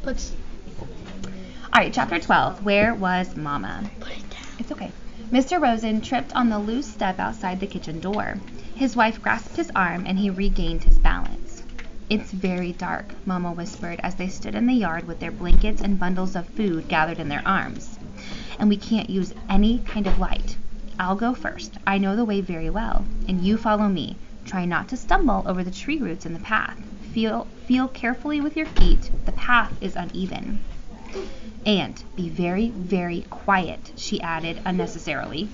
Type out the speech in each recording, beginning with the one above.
Let's All right, chapter 12. Where was Mama? put it down. It's okay. Mr. Rosen tripped on the loose step outside the kitchen door. His wife grasped his arm and he regained his balance. It's very dark, Mama whispered as they stood in the yard with their blankets and bundles of food gathered in their arms. And we can't use any kind of light. I'll go first. I know the way very well. And you follow me. Try not to stumble over the tree roots in the path. Feel carefully with your feet. The path is uneven. And be very, very quiet, she added unnecessarily.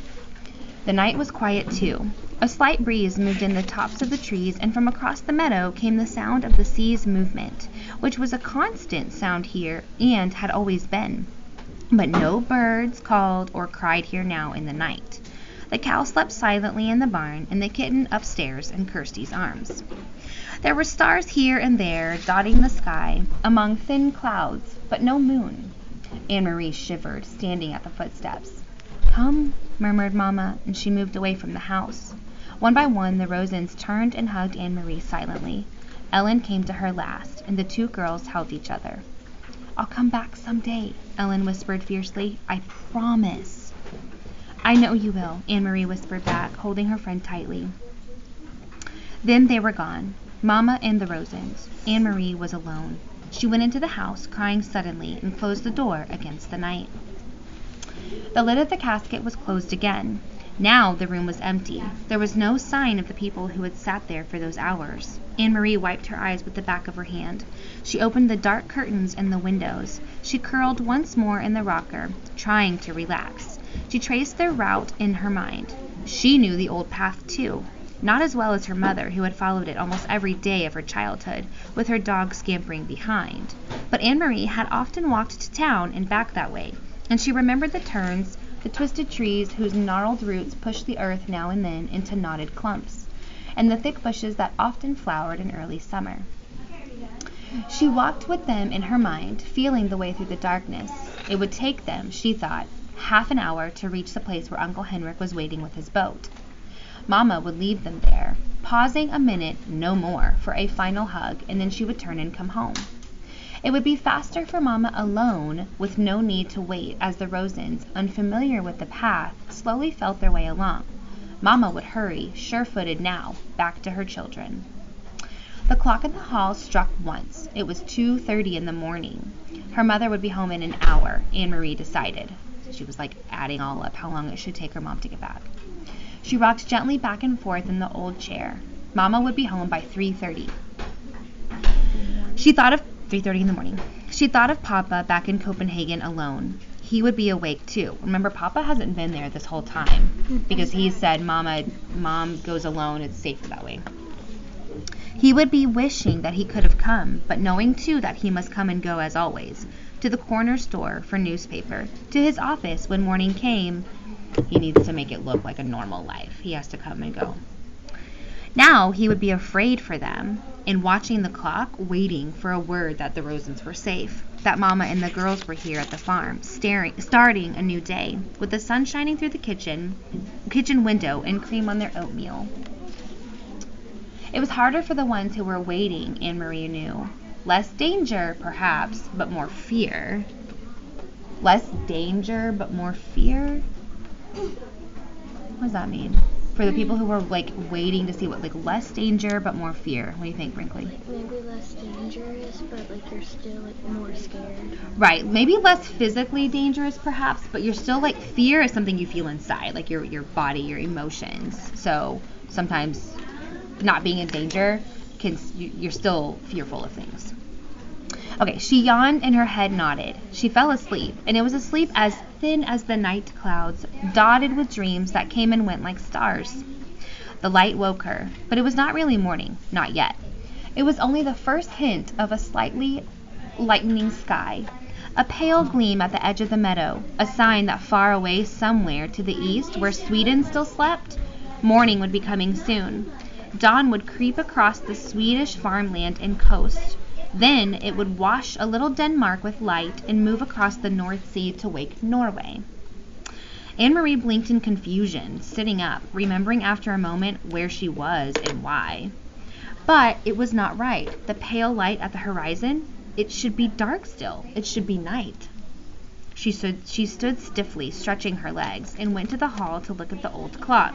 The night was quiet too. A slight breeze moved in the tops of the trees, and from across the meadow came the sound of the sea's movement, which was a constant sound here and had always been. But no birds called or cried here now in the night. The cow slept silently in the barn, and the kitten upstairs in Kirsty's arms. There were stars here and there dotting the sky among thin clouds, but no moon. Anne-Marie shivered, standing at the footsteps. Come, murmured Mama, and she moved away from the house. One by one, the Rosens turned and hugged Anne-Marie silently. Ellen came to her last, and the two girls held each other. I'll come back someday, Ellen whispered fiercely. I promise. I know you will, Anne-Marie whispered back, holding her friend tightly. Then they were gone, Mama and the Rosens. Anne-Marie was alone. She went into the house, crying suddenly, and closed the door against the night. The lid of the casket was closed again. Now the room was empty. There was no sign of the people who had sat there for those hours. Anne-Marie wiped her eyes with the back of her hand. She opened the dark curtains in the windows. She curled once more in the rocker, trying to relax. She traced their route in her mind. She knew the old path, too. Not as well as her mother, who had followed it almost every day of her childhood, with her dog scampering behind. But Anne-Marie had often walked to town and back that way, and she remembered the turns, the twisted trees whose gnarled roots pushed the earth now and then into knotted clumps, and the thick bushes that often flowered in early summer. She walked with them in her mind, feeling the way through the darkness. It would take them, she thought, half an hour to reach the place where Uncle Henrik was waiting with his boat. Mama would leave them there, pausing a minute, no more, for a final hug, and then she would turn and come home. It would be faster for Mama alone, with no need to wait, as the Rosens, unfamiliar with the path, slowly felt their way along. Mama would hurry, sure-footed now, back to her children. The clock in the hall struck once. It was 2:30 in the morning. Her mother would be home in an hour, Anne-Marie decided. She was adding all up how long it should take her mom to get back. She rocked gently back and forth in the old chair. Mama would be home by 3:30. She thought of 3:30 in the morning. She thought of Papa back in Copenhagen alone. He would be awake too. Remember, Papa hasn't been there this whole time because he said, Mom goes alone, it's safer that way. He would be wishing that he could have come, but knowing too that he must come and go as always, to the corner store for newspaper, to his office when morning came. He needs to make it look like a normal life. He has to come and go. Now he would be afraid for them, and watching the clock, waiting for a word that the Rosens were safe, that Mama and the girls were here at the farm, starting a new day, with the sun shining through the kitchen window and cream on their oatmeal. It was harder for the ones who were waiting, Anne-Marie knew. Less danger, perhaps, but more fear. Less danger, but more fear? What does that mean? For the people who were waiting to see what, less danger but more fear. What do you think, Brinkley? Maybe less dangerous, but you're still more scared. Right. Maybe less physically dangerous, perhaps, but you're still fear is something you feel inside, your body, your emotions. So sometimes not being in danger you're still fearful of things. Okay, she yawned and her head nodded. She fell asleep, and it was a sleep as thin as the night clouds, dotted with dreams that came and went like stars. The light woke her, but it was not really morning, not yet. It was only the first hint of a slightly lightening sky, a pale gleam at the edge of the meadow, a sign that far away somewhere to the east, where Sweden still slept, morning would be coming soon. Dawn would creep across the Swedish farmland and coast. Then it would wash a little Denmark with light and move across the North Sea to wake Norway. Anne-Marie blinked in confusion, sitting up, remembering after a moment where she was and why. But it was not right. The pale light at the horizon, It should be dark still. It should be night. She stood stiffly, stretching her legs, and went to the hall to look at the old clock.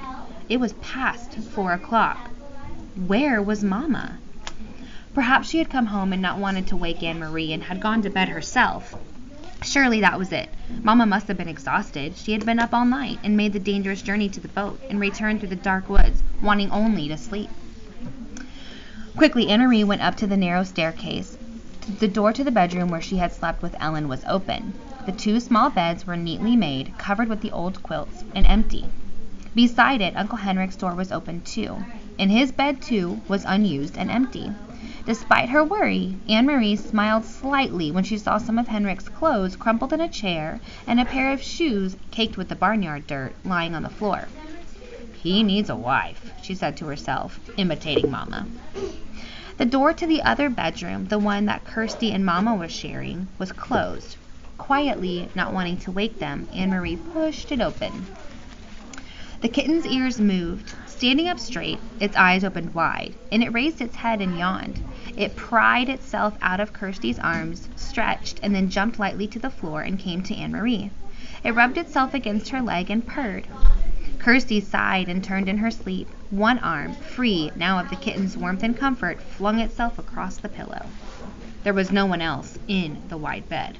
It was past 4 o'clock. Where was Mama? Perhaps she had come home and not wanted to wake Anne-Marie and had gone to bed herself. Surely that was it. Mama must have been exhausted. She had been up all night and made the dangerous journey to the boat and returned through the dark woods, wanting only to sleep. Quickly, Anne-Marie went up to the narrow staircase. The door to the bedroom where she had slept with Ellen was open. The 2 small beds were neatly made, covered with the old quilts, and empty. Beside it, Uncle Henrik's door was open too, and his bed too was unused and empty. Despite her worry, Anne-Marie smiled slightly when she saw some of Henrik's clothes crumpled in a chair and a pair of shoes caked with the barnyard dirt lying on the floor. "He needs a wife," she said to herself, imitating Mama. The door to the other bedroom, the one that Kirsty and Mama was sharing, was closed. Quietly, not wanting to wake them, Anne-Marie pushed it open. The kitten's ears moved. Standing up straight, its eyes opened wide, and it raised its head and yawned. It pried itself out of Kirsty's arms, stretched, and then jumped lightly to the floor and came to Anne-Marie. It rubbed itself against her leg and purred. Kirsty sighed and turned in her sleep. One arm, free now of the kitten's warmth and comfort, flung itself across the pillow. There was no one else in the wide bed.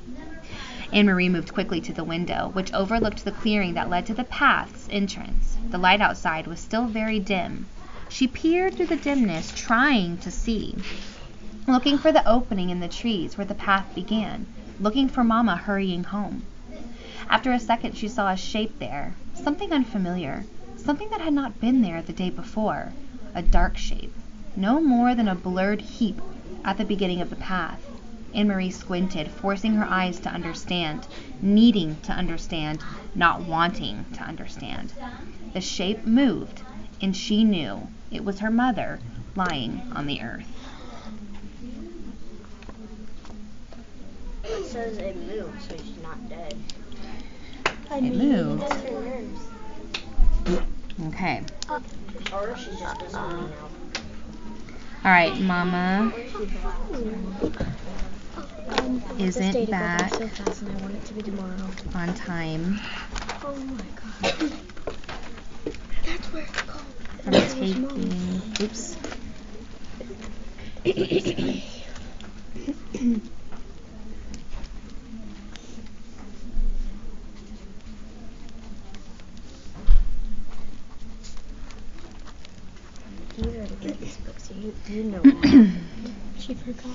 Anne-Marie moved quickly to the window, which overlooked the clearing that led to the path's entrance. The light outside was still very dim. She peered through the dimness, trying to see, looking for the opening in the trees where the path began, looking for Mama hurrying home. After a second, she saw a shape there, something unfamiliar, something that had not been there the day before, a dark shape, no more than a blurred heap at the beginning of the path. Anne-Marie squinted, forcing her eyes to understand, needing to understand, not wanting to understand. The shape moved, and she knew it was her mother lying on the earth. It says it moved, so she's not dead. It moved. That's her nerves. Okay. Or she's just busy now. All right, Mama isn't back so fast and I want it to be tomorrow. on time. Oh my god. That's where it's called. I'm taking, oops. You already read this book, so you know what happened. She forgot.